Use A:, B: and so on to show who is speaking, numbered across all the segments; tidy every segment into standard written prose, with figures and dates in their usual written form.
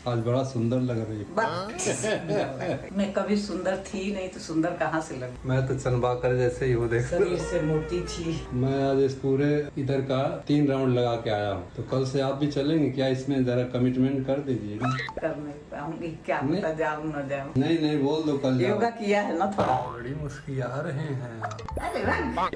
A: आज बड़ा सुंदर लग रही है।
B: मैं कभी सुंदर थी नहीं तो सुंदर कहाँ से लगी।
A: मैं तो चंबाकर जैसे ही हूँ देख।
B: शरीर से मोटी थी।
A: मैं आज इस पूरे इधर का 3 राउंड लगा के आया हूँ, तो कल से आप भी चलेंगे क्या? इसमें जरा कमिटमेंट कर दीजिए।
B: कर नहीं पाऊंगी, क्या
A: नहीं।
B: पता जाऊँ न जाऊँ।
A: नहीं बोल दो कल जाओ।
B: योगा किया है ना थोड़ा।
A: बड़ी मुश्किल आ रहे हैं आप।
B: अरे वाह।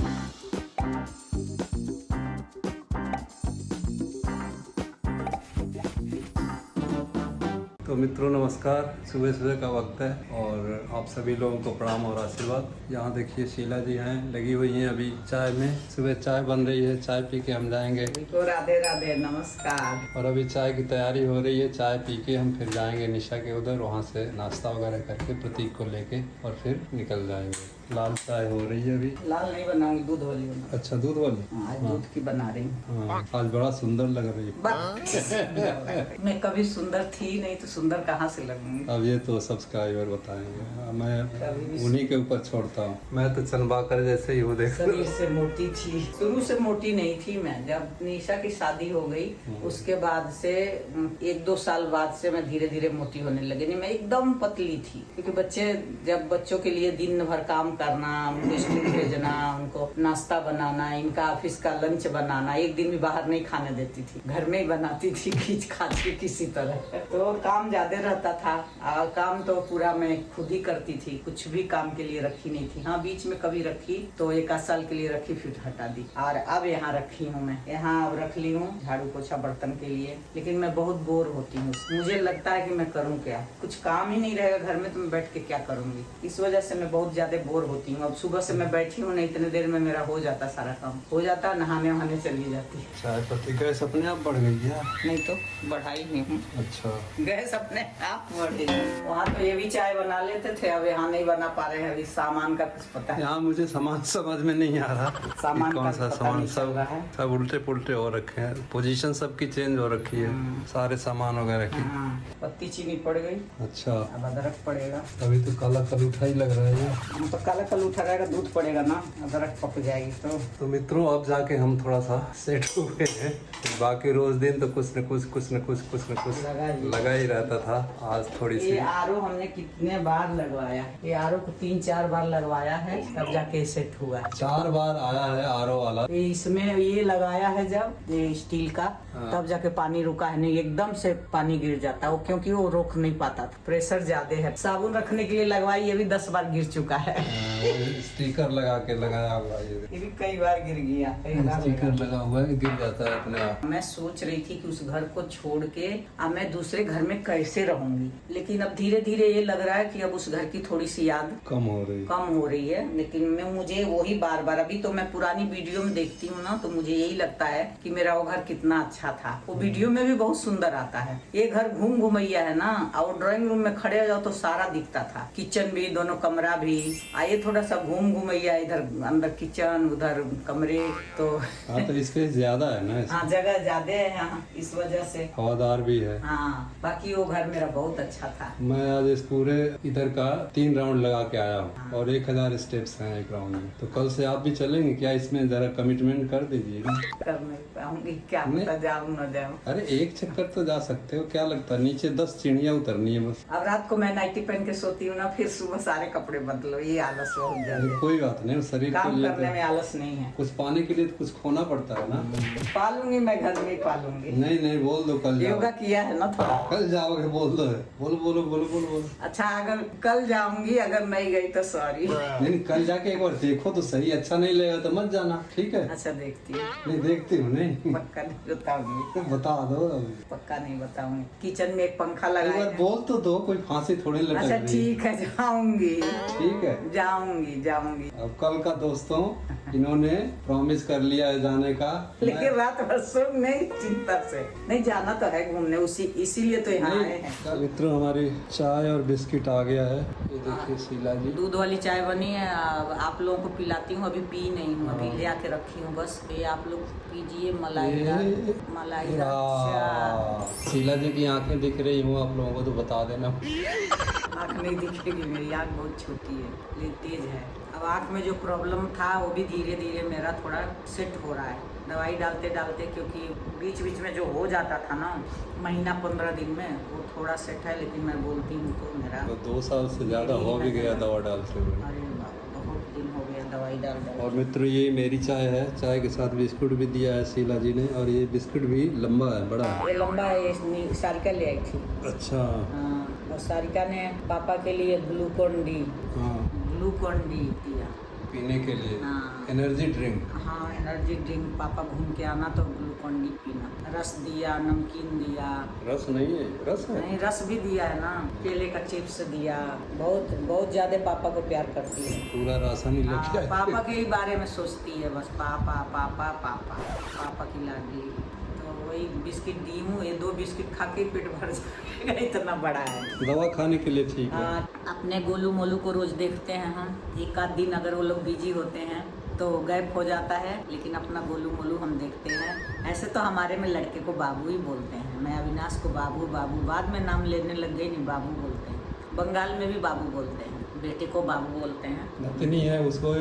A: तो मित्रों नमस्कार। सुबह सुबह का वक्त है और आप सभी लोगों को प्रणाम और आशीर्वाद। यहाँ देखिए शीला जी हैं, लगी हुई हैं अभी चाय में। सुबह चाय बन रही है, चाय पी के हम जाएंगे।
B: तो राधे राधे नमस्कार।
A: और अभी चाय की तैयारी हो रही है। चाय पी के हम फिर जाएंगे निशा के उधर, वहाँ से नाश्ता वगैरह करके प्रतीक को लेके और फिर निकल जाएंगे। लाल चाय हो रही है अभी।
B: लाल नहीं बनाऊंगी, दूध वाली बनाऊंगी।
A: अच्छा दूध वाली?
B: आज दूध की बना रही हूँ।
A: हाँ, आज बड़ा सुंदर लग रही है।
B: मैं कभी सुंदर थी नहीं तो सुंदर कहाँ से लगूंगी।
A: अब ये तो सब्सक्राइबर बताएंगे,
B: कभी
A: मैं
B: भी
A: उन्हीं के ऊपर छोड़ता हूँ। मैं तो चंबाकर जैसे ही हूँ देख।
B: शरीर से मोटी थी, शुरू से मोटी नहीं थी मैं। जब निशा की शादी हो गई उसके बाद से 1-2 साल बाद से मैं धीरे धीरे मोटी होने लगी। नहीं मैं एकदम पतली थी, क्योंकि जब बच्चों के लिए दिन भर काम करना, उनको स्कूल भेजना, उनको नाश्ता बनाना, इनका ऑफिस का लंच बनाना, एक दिन भी बाहर नहीं खाने देती थी, घर में ही बनाती थी खींच खाच के किसी तरह। तो काम ज्यादा रहता था और काम तो पूरा मैं खुद ही करती थी, कुछ भी काम के लिए रखी नहीं थी। हाँ बीच में कभी रखी तो 1 साल के लिए रखी, फिर हटा दी। और अब यहाँ रखी हूँ, मैं यहाँ अब रख ली हूँ झाड़ू पोछा बर्तन के लिए। लेकिन मैं बहुत बोर होती हूँ, मुझे लगता है कि मैं करूँ क्या, कुछ काम ही नहीं रहेगा घर में तो मैं बैठ के क्या करूँगी। इस वजह से मैं बहुत ज्यादा बोर होती हूँ। अब सुबह से मैं बैठी हूँ नहीं, इतने देर में मेरा हो जाता, सारा काम हो जाता, नहाने वहाने चली जाती।
A: चाय पत्ती गैस अपने आप बढ़ गई है?
B: नहीं तो बढ़ाई नहीं हूँ।
A: अच्छा
B: गैस अपने आप बढ़ी। वहाँ तो ये भी चाय बना लेते थे, अब यहाँ नहीं बना पा रहे हैं। अभी सामान का कुछ पता है?
A: यहाँ मुझे सामान समझ में नहीं आ रहा।
B: सामान
A: कौन
B: का
A: सा
B: पता
A: सामान?
B: नहीं चल रहा है।
A: सब उल्टे पुल्टे हो रखे हैं, पोजीशन सबकी चेंज हो रखी है, सारे सामान वगैरह की।
B: हाँ, पत्ती चीनी पड़ गई।
A: अच्छा
B: अब अदरक पड़ेगा।
A: अभी तो काला कलूठा ही लग रहा है ये।
B: हम तो काला कल उठा रहेगा, दूध पड़ेगा ना, अदरक पक जाएगी तो
A: मित्रों अब जाके हम थोड़ा सा सेट हुए हैं। बाकी रोज दिन तो कुछ न कुछ लगा ही रहता था। आज थोड़ी सी
B: ये आरओ हमने कितने बार लगवाया, ये आरओ को 3-4 बार लगवाया है, तब जाके सेट हुआ है।
A: 4 बार आया है आरओ वाला।
B: ये इसमें ये लगाया है जब ये स्टील का, तब जाके पानी रुका है। नहीं एकदम से पानी गिर जाता वो, क्योंकि वो रोक नहीं पाता था, प्रेशर ज्यादा है। साबुन रखने के लिए लगवाई, ये भी 10 बार गिर चुका है।
A: स्टिकर लगा के लगाया हुआ
B: ये भी कई बार गिर गया,
A: स्टिकर लगा हुआ है, गिर जाता है अपने आप।
B: मैं सोच रही थी कि उस घर को छोड़ के अब मैं दूसरे घर में कैसे रहूंगी, लेकिन अब धीरे धीरे ये लग रहा है कि अब उस घर की थोड़ी सी याद
A: कम हो रही
B: है। लेकिन मुझे वही बार बार, अभी तो मैं पुरानी वीडियो में देखती हूँ ना, तो मुझे यही लगता है कि मेरा वो घर कितना अच्छा था। वो वीडियो में भी बहुत सुंदर आता है। ये घर घूमैया है ना, और ड्राइंग रूम में खड़े हो जाओ तो सारा दिखता था, किचन भी, दोनों कमरा भी। आइए थोड़ा सा घूमैया, इधर अंदर किचन, उधर कमरे, तो
A: हाँ तो स्पेस ज्यादा है ना।
B: हाँ जगह ज्यादा है यहाँ, इस वजह से
A: हवादार भी है।
B: हाँ बाकी वो घर मेरा बहुत अच्छा था।
A: मैं आज इस पूरे इधर का 3 राउंड लगा के आया हूँ और 1000 स्टेप्स हैं एक राउंड में, तो कल से आप भी चलेंगे क्या? इसमें जरा कमिटमेंट कर दीजिए।
B: कर नहीं पाऊंगी, क्या पता जाऊँ न जाऊँ।
A: अरे एक चक्कर तो जा सकते हो, क्या लगता है? नीचे 10 सीढ़ियाँ उतरनी है बस।
B: अब रात को मैं नाइटी पहन के सोती हूँ ना, फिर सुबह सारे कपड़े बदलो, ये आलस हो जाए।
A: कोई बात नहीं, शरीर के
B: काम
A: लिए
B: करने में आलस नहीं है।
A: कुछ पाने के लिए तो कुछ खोना पड़ता है ना।
B: पालूंगी मैं, घर में ही पालूंगी।
A: नहीं बोल दो कल
B: योगा किया है ना थोड़ा।
A: कल जाओगे? बोल दो। बोलो।
B: अच्छा अगर कल जाऊंगी, अगर नहीं गई तो सॉरी।
A: नहीं कल जाके एक बार देखो तो सही, अच्छा नहीं लगेगा तो मत जाना, ठीक है?
B: अच्छा देखती हूँ।
A: नहीं देखती हूँ नहीं।
B: पक्का नहीं बताऊंगी।
A: बता दो
B: पक्का नहीं बताऊंगी। किचन में एक पंखा
A: एक
B: लगा
A: बार
B: है।
A: बोल तो दो, कोई फांसी थोड़ी लटक
B: अच्छा
A: रही।
B: ठीक है, जाऊंगी।
A: ठीक है
B: जाऊंगी।
A: अब कल का दोस्तों इन्होंने प्रॉमिस कर लिया है जाने का।
B: लेकिन रात भर सुन नहीं, चिंता से नहीं, जाना तो है घूमने, इसीलिए तो यहाँ आए हैं।
A: मित्रों हमारी चाय और बिस्किट आ गया है, ये देखिए शीला जी।
B: दूध वाली चाय बनी है, अब आप लोगों को पिलाती हूँ। अभी पी नहीं हूँ, अभी ले आके रखी हूँ बस। ये आप लोग पीजिए, मलाईदार चाय।
A: शीला जी की आंखें दिख रही हूँ आप लोगों को तो बता देना।
B: आँख नहीं दिखेगी, मेरी आँख बहुत छोटी है लेकिन तेज है। अब आँख में जो प्रॉब्लम था वो भी धीरे धीरे मेरा थोड़ा सेट हो रहा है। दवाई डालते डालते, क्योंकि बीच बीच में जो हो जाता था ना महीना 15 दिन में, वो थोड़ा सेट है। लेकिन मैं बोलती हूँ तो मेरा
A: तो 2 साल से ज़्यादा हो भी गया दवा डालते हुए।
B: अरे बाबा बहुत दिन हो गया दवाई डाल।
A: और मित्रों ये मेरी चाय है, चाय के साथ बिस्कुट भी दिया है शीला जी ने, और ये बिस्कुट भी लंबा है, बड़ा है।
B: ये लंबा है, ये सारिका ले आई थी।
A: अच्छा।
B: हाँ, और सारिका ने पापा के लिए ग्लूकोन डी दिया
A: पीने के लिए।
B: हाँ।
A: Energy drink.
B: हाँ, एनर्जी ड्रिंक। पापा घूम के आना तो ग्लूकोन डी पीना। रस दिया, नमकीन दिया।
A: रस नहीं है, रस है।
B: नहीं, रस भी दिया है ना, केले का चिप्स दिया। बहुत बहुत ज्यादा पापा को प्यार करती है।
A: पूरा राशन ही लेके आए।
B: पापा के ही बारे में सोचती है बस, पापा पापा पापा पापा की लाडली। तो वही बिस्किट दी हूँ, ये 2 बिस्किट खा के पेट भर जाएगा, इतना बड़ा है।
A: दवा खाने के लिए ठीक है।
B: अपने गोलू मोलू को रोज देखते हैं हम, एक आध दिन अगर वो लोग बिजी होते हैं तो गायब हो जाता है, लेकिन अपना गोलू मोलू हम देखते हैं। ऐसे तो हमारे में लड़के को बाबू ही बोलते हैं। मैं अविनाश को बाबू बाबू, बाद में नाम लेने लग गई, नहीं बाबू बोलते हैं। बंगाल में भी बाबू बोलते हैं, बेटे को बाबू बोलते हैं।
A: नतनी है उसको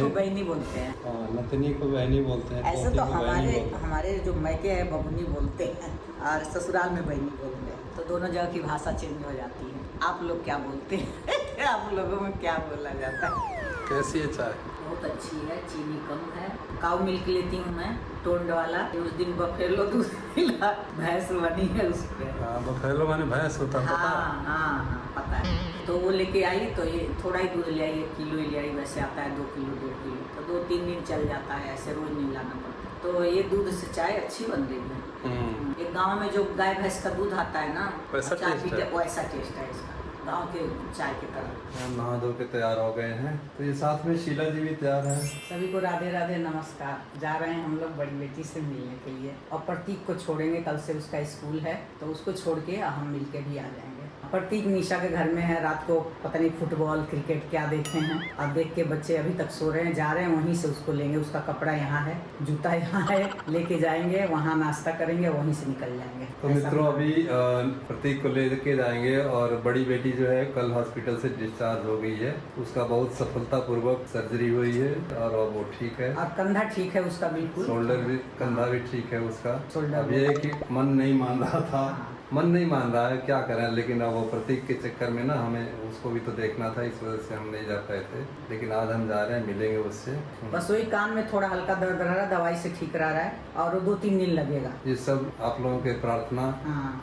B: बहनी बोलते हैं।
A: नतनी को बहनी बोलते हैं।
B: ऐसे तो हमारे जो मैके है बबनी बोलते हैं, और ससुराल में बहनी बोलते हैं। तो दोनों जगह की भाषा चेंज हो जाती है। आप लोग क्या बोलते हैं? आप लोगों में क्या बोला जाता है?
A: कैसी है चाय?
B: बहुत अच्छी है, चीनी कम है। काऊ मिल्क लेती हूँ मैं, टोंड वाला। उस दिन बफेलो दूध मिला, भैंस बनी है उस पर।
A: बफेलो माने भैंस होता है।
B: हाँ, पता है। तो वो लेके आई, तो ये थोड़ा ही दूध ले आई, 1 किलो ले आई। वैसे आता है 2 किलो 1.5 किलो, तो 2-3 दिन चल जाता है, ऐसे रोज नहीं लाना पड़ता। तो ये दूध से चाय अच्छी बन रही है। एक गाँव में जो गाय भैंस का दूध आता है ना,
A: वैसा
B: टेस्ट है इसका, गाँव के चाय की तरह।
A: नहा धो के तैयार हो गए हैं, तो ये साथ में शीला जी भी तैयार है।
B: सभी को राधे राधे नमस्कार। जा रहे हैं हम लोग बड़ी बेटी से मिलने के लिए, और प्रतीक को छोड़ेंगे, कल से उसका स्कूल है, तो उसको छोड़ के हम मिलके भी आ जाएंगे। प्रतीक निशा के घर में है, रात को पता नहीं फुटबॉल क्रिकेट क्या देखे हैं, अब देख के बच्चे अभी तक सो रहे हैं। जा रहे हैं वहीं से उसको लेंगे, उसका कपड़ा यहाँ है, जूता यहाँ है, लेके जाएंगे, वहाँ नाश्ता करेंगे, वहीं से निकल जाएंगे।
A: तो मित्रों अभी प्रतीक को लेके जाएंगे, और बड़ी बेटी जो है कल हॉस्पिटल से डिस्चार्ज हो गई है। उसका बहुत सफलतापूर्वक सर्जरी हुई है, और वो ठीक है, और
B: कंधा ठीक है उसका बिल्कुल,
A: शोल्डर भी, कंधा भी ठीक है उसका।
B: शोल्डर
A: अब ये है कि मन नहीं मान रहा था, मन नहीं मान रहा है, क्या करें। लेकिन अब वो प्रतीक के चक्कर में ना हमें उसको भी तो देखना था, इस वजह से हम नहीं जा पाए थे। लेकिन आज हम जा रहे हैं, मिलेंगे उससे।
B: बस वही कान में थोड़ा हल्का दर्द रह रहा है, दवाई से ठीक रह रहा है, और 2-3 दिन लगेगा।
A: ये सब आप लोगों के प्रार्थना,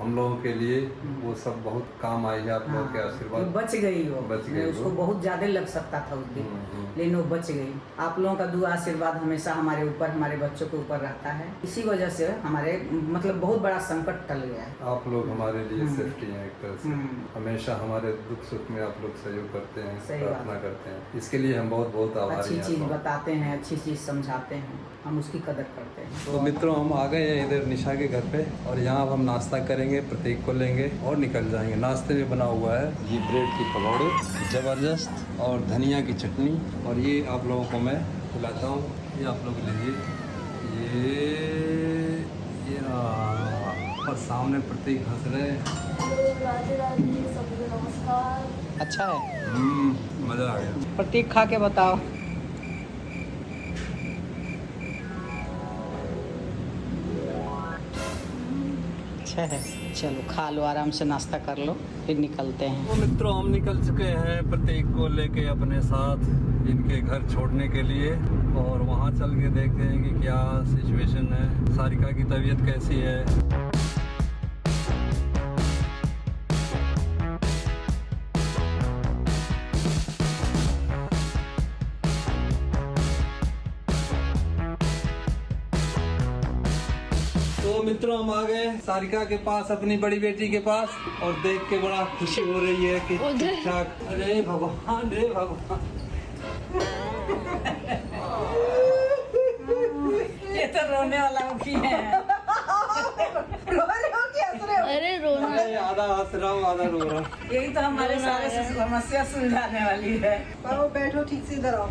A: हम लोगों के लिए वो सब बहुत काम आई है, आप लोगों के आशीर्वाद।
B: बच गई वो,
A: बच गई
B: उसको बहुत ज्यादा लग सकता था उस दिन, लेकिन वो बच गई। आप लोगों का दुआ आशीर्वाद हमेशा हमारे ऊपर, हमारे बच्चों के ऊपर रहता है। इसी वजह से हमारे मतलब बहुत बड़ा संकट टल गया है।
A: आप लोग हमारे लिए सेफ्टी हैं एक तरह से। हमेशा हमारे दुख सुख में आप लोग सहयोग करते हैं, प्रार्थना करते हैं, इसके लिए हम बहुत बहुत आभारी हैं।
B: अच्छी चीज बताते हैं, अच्छी चीज समझाते हैं, हम उसकी कदर करते हैं।
A: तो मित्रों हम आ गए हैं इधर निशा के घर पे, और यहाँ अब हम नाश्ता करेंगे, प्रतीक को लेंगे और निकल जाएंगे। नाश्ते में बना हुआ है ये ब्रेड की पकौड़े जबरदस्त, और धनिया की चटनी, और ये आप लोगों को मैं खिलाता हूँ। ये आप लोग लीजिए, ये और सामने प्रतीक हंस रहे हैं। अच्छा है, मज़ा आ गया।
B: प्रतीक खा के बताओ। अच्छा है, चलो खा लो, आराम से नाश्ता कर लो, फिर निकलते हैं।
A: तो मित्रों हम निकल चुके हैं प्रतीक को लेके अपने साथ इनके घर छोड़ने के लिए, और वहाँ चल के देखते हैं कि क्या सिचुएशन है, सारिका की तबीयत कैसी है। तो मित्रों हम आ गए सारिका के पास, अपनी बड़ी बेटी के पास, और देख के बड़ा खुशी हो रही है कि ठीक ठाक। अरे भगवान, रे भगवान,
B: ये तो रोने वाला मुखी है।
C: अरे रोना,
A: आधा हंस रहा हूँ आधा रो रहा हूँ।
B: यही तो हमारे सारे समस्या सुलझाने वाली है।
D: आओ बैठो, ठीक से इधर आओ।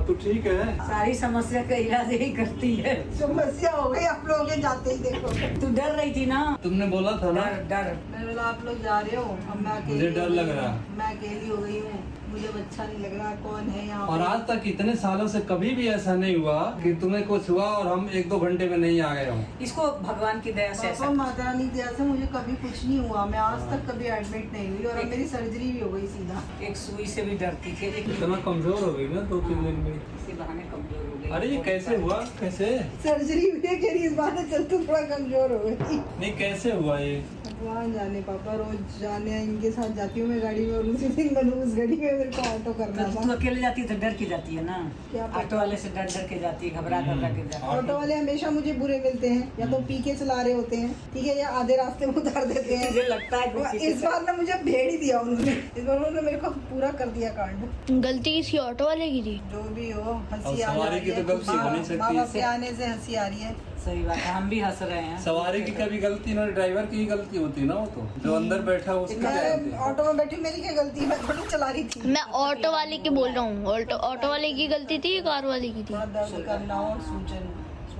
A: तू ठीक है?
B: सारी समस्या का इलाज यही करती है।
D: समस्या हो गई आप लोग के जाते ही, देखो
B: तू डर रही थी ना,
A: तुमने बोला था ना।
B: डर
D: मैं बोला आप लोग जा रहे हो, अब मैं अकेली,
A: मुझे डर लग रहा।
D: मैं अकेली हो गई हूँ, मुझे अच्छा नहीं लग रहा, कौन है यहाँ
A: और
D: पे?
A: आज तक इतने सालों से कभी भी ऐसा नहीं हुआ कि तुम्हें कुछ हुआ और हम 1-2 घंटे में नहीं आ गए हों।
B: इसको भगवान की दया से
D: पापा
B: ऐसा
D: माता रानी की दया से मुझे कभी कुछ नहीं हुआ, मैं आज तक कभी एडमिट नहीं हुई और अब मेरी सर्जरी भी हो गई सीधा।
B: एक सुई से भी डरती थी, एक
A: इतना कमजोर हो गई ना 2-3 दिन में।
B: इसी बहाने कमजोर हो गई।
A: अरे ये कैसे हुआ, कैसे?
D: सर्जरी हुई है कि इस बात से चलते थोड़ा कमजोर हो गई।
A: नहीं कैसे हुआ ये?
D: भगवान जाने पापा, रोज जाने इनके साथ जाती हूँ मैं गाड़ी में और उसी दिन मैंने उस गाड़ी में मेरे को ऑटो करना
B: तो
D: था।
B: तू अकेले जाती है तो डर के जाती है ना,
D: क्या पता?
B: ऑटो वाले से डर डर के जाती है, घबरा घबरा के जाती है।
D: ऑटो वाले हमेशा मुझे बुरे मिलते हैं, या तो पी के चला रहे होते हैं, ठीक है, या आधे रास्ते में उतार देते हैं।
B: मुझे लगता है कुछ
D: इस बार ना मुझे भेड़ ही दिया उन्होंने, इस बार उन्होंने मेरे को पूरा कर दिया कांड।
C: गलती किसी ऑटो वाले की थी।
D: जो भी हो,
A: और
D: हंसी आ
A: सवारी
D: रही
A: की
D: है।
A: तो गलती हो नहीं सकती
D: माँ बाप
A: इससे।
D: के आने से हंसी आ रही है।
B: सही बात है, हम भी हंस रहे हैं।
A: सवारी की कभी गलती ना, ड्राइवर की ही गलती होती है ना, वो तो जो अंदर बैठा है उसकी क्या गलती
D: मैं
A: है?
D: ऑटो में बैठी, मेरी क्या गलती, मैं थोड़ी चला रही थी।
C: मैं ऑटो वाले की बोल रहा हूँ। ऑटो वाले की गलती थी, कार वाले की थी।
D: थोड़ा दर्द करना और सूजन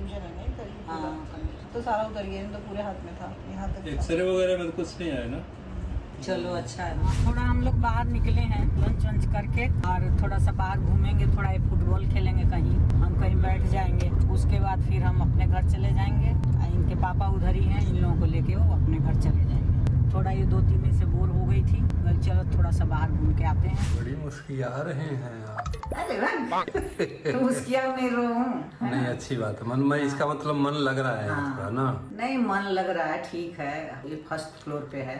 D: है नहीं कहीं
B: हाँ,
D: तो सारा उतर गया, नहीं तो पूरे हाथ में था, यहाँ तक था।
A: एक्सरे वगैरह में तो कुछ नहीं आया ना?
B: चलो अच्छा है। थोड़ा हम लोग बाहर निकले हैं लंच वंच करके, और थोड़ा सा बाहर घूमेंगे, थोड़ा ये फुटबॉल खेलेंगे, कहीं हम कहीं बैठ जाएंगे, उसके बाद फिर हम अपने घर चले जाएंगे। इनके पापा उधर ही हैं, इन लोगों को लेके वो अपने घर चले जाएंगे। थोड़ा ये 2-3 दिन से बोर हो गई थी, चलो थोड़ा सा बाहर घूम के आते हैं।
A: बड़ी मुस्किया रहे हैं आप।
B: अरे वाह, तो उसकी नहीं रो
A: नहीं अच्छी बात है, मन में इसका मतलब मन लग रहा है आपका ना?
B: नहीं, मन लग रहा है, ठीक है। ये फर्स्ट फ्लोर पे है,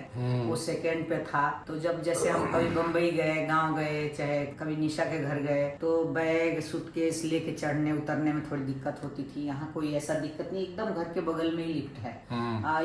B: वो सेकंड पे था। तो जब जैसे हम कभी बम्बई गए, गांव गए, चाहे कभी निशा के घर गए, तो बैग सूटकेस लेके चढ़ने उतरने में थोड़ी दिक्कत होती थी। यहाँ कोई ऐसा दिक्कत नहीं, एकदम घर के बगल में ही लिफ्ट है।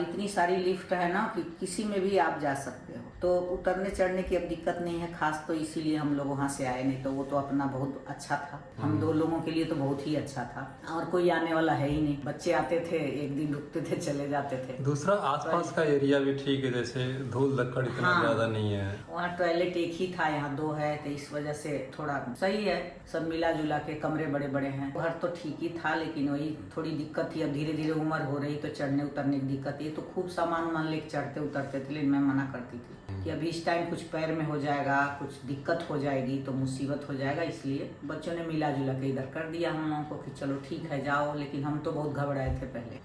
B: इतनी सारी लिफ्ट है ना कि किसी में भी आप जा सकते हो, तो उतरने चढ़ने की अब दिक्कत नहीं है खास। तो इसीलिए हम लोग वहाँ से आए, नहीं तो वो तो अपना बहुत अच्छा था। हम 2 लोगों के लिए तो बहुत ही अच्छा था, और कोई आने वाला है ही नहीं। बच्चे आते थे, एक दिन रुकते थे, चले जाते थे।
A: दूसरा आसपास का एरिया भी ठीक है, जैसे धूल धक्कड़ इतना
B: हाँ।
A: ज्यादा नहीं है।
B: वहाँ टॉयलेट एक ही था, यहाँ 2 है, तो इस वजह से थोड़ा सही है। सब मिला जुला के, कमरे बड़े बड़े हैं। घर तो ठीक ही था, लेकिन वही थोड़ी दिक्कत थी। अब धीरे धीरे उम्र हो रही तो चढ़ने उतरने की दिक्कत। ये तो खूब सामान मान लेके चढ़ते उतरते थे, लेकिन मैं मना करती थी कि अभी इस टाइम कुछ पैर में हो जाएगा, कुछ दिक्कत हो जाएगी तो मुसीबत हो जाएगा। इसलिए बच्चों ने मिला जुला के इधर कर दिया हम लोगों को कि चलो ठीक है जाओ। लेकिन हम तो बहुत घबराए थे पहले,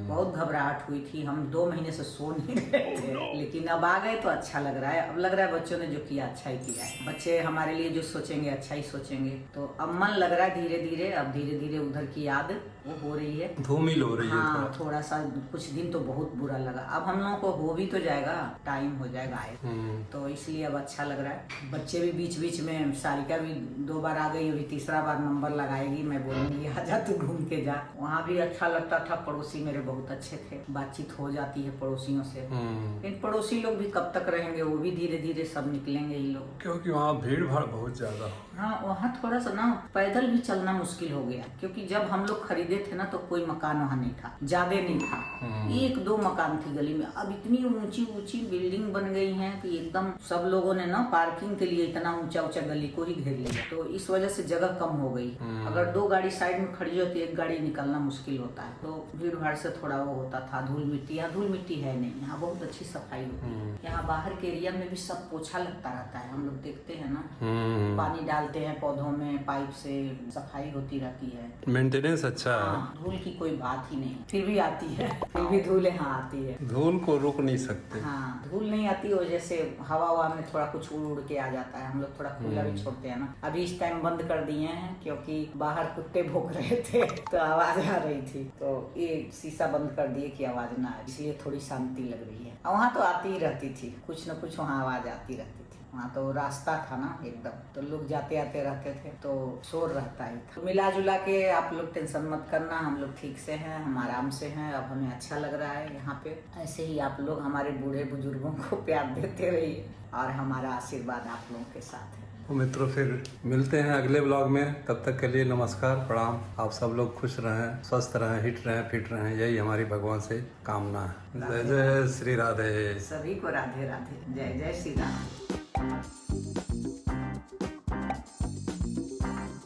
B: बहुत घबराहट हुई थी। हम 2 महीने से सो नहीं रहे थे, लेकिन अब आ गए तो अच्छा लग रहा है। अब लग रहा है बच्चों ने जो किया अच्छा ही किया है। बच्चे हमारे लिए जो सोचेंगे अच्छा ही सोचेंगे। तो अब मन लग रहा है धीरे धीरे। अब धीरे धीरे उधर की याद वो हो रही है,
A: धूमिल हो रही है
B: हाँ, थोड़ा सा कुछ दिन तो बहुत बुरा लगा। अब हम लोगों को हो भी तो जाएगा, टाइम हो जाएगा आए, तो इसलिए अब अच्छा लग रहा है। बच्चे भी बीच बीच में, सारिका भी 2 बार आ गई, अभी 3रा बार नंबर लगाएगी। मैं बोलूंगी आजा तू घूम के जा। वहाँ भी अच्छा लगता था, पड़ोसी मेरे बहुत अच्छे थे, बातचीत हो जाती है पड़ोसियों से। लेकिन पड़ोसी लोग भी कब तक रहेंगे, वो भी धीरे धीरे सब निकलेंगे ही लोग,
A: क्योंकि वहाँ भीड़ भाड़ बहुत ज्यादा।
B: हाँ, वहाँ थोड़ा सा ना पैदल भी चलना मुश्किल हो गया, क्योंकि जब हम लोग खरीदे थे ना तो कोई मकान वहाँ नहीं था, ज्यादा नहीं था, 1-2 मकान थी गली में। अब इतनी ऊंची ऊंची बिल्डिंग बन गई हैं कि एकदम सब लोगों ने ना पार्किंग के लिए इतना ऊंचा ऊंचा गली को ही घेर लिया। तो इस वजह से जगह कम हो गई। अगर 2 गाड़ी साइड में खड़ी हो तो 1 गाड़ी निकलना मुश्किल होता है। तो भीड़ भाड़ से थोड़ा वो होता था। धूल मिट्टी, यहाँ धूल मिट्टी है नहीं, यहाँ बहुत अच्छी सफाई होती है। यहाँ बाहर के एरिया में भी सब पोछा लगता रहता है, हम लोग देखते हैं ना, पानी डालते हैं पौधों में, पाइप से सफाई होती रहती है,
A: मेंटेनेंस अच्छा है।
B: हाँ, धूल की कोई बात ही नहीं। फिर भी आती है, फिर भी धूल यहाँ आती है।
A: धूल को रोक नहीं सकते।
B: हाँ, धूल नहीं आती हो, जैसे हवा में थोड़ा कुछ उड़ उड़ के आ जाता है। हम लोग थोड़ा खुला भी छोड़ते हैं ना। अभी इस टाइम बंद कर दिए हैं क्योंकि बाहर कुत्ते भौंक रहे थे तो आवाज आ रही थी, तो ये शीशा बंद कर दिए कि आवाज ना आए, इसलिए थोड़ी शांति लग रही है। वहाँ तो आती ही रहती थी, कुछ न कुछ वहाँ आवाज आती रहती थी। वहाँ तो रास्ता था ना एकदम, तो लोग जाते आते रहते थे, तो शोर रहता ही था। तो मिला जुला के आप लोग टेंशन मत करना, हम लोग ठीक से हैं, हम आराम से हैं। अब हमें अच्छा लग रहा है यहाँ पे। ऐसे ही आप लोग हमारे बूढ़े बुजुर्गों को प्यार देते रहिए, और हमारा आशीर्वाद आप लोगों के साथ है।
A: तो मित्रों फिर मिलते हैं अगले ब्लॉग में, तब तक के लिए नमस्कार, प्रणाम। आप सब लोग खुश रहें, स्वस्थ रहें, हिट रहें, फिट रहें, यही हमारी भगवान से कामना है। जय जय श्री राधे।
B: सभी को राधे राधे, जय जय श्री राम।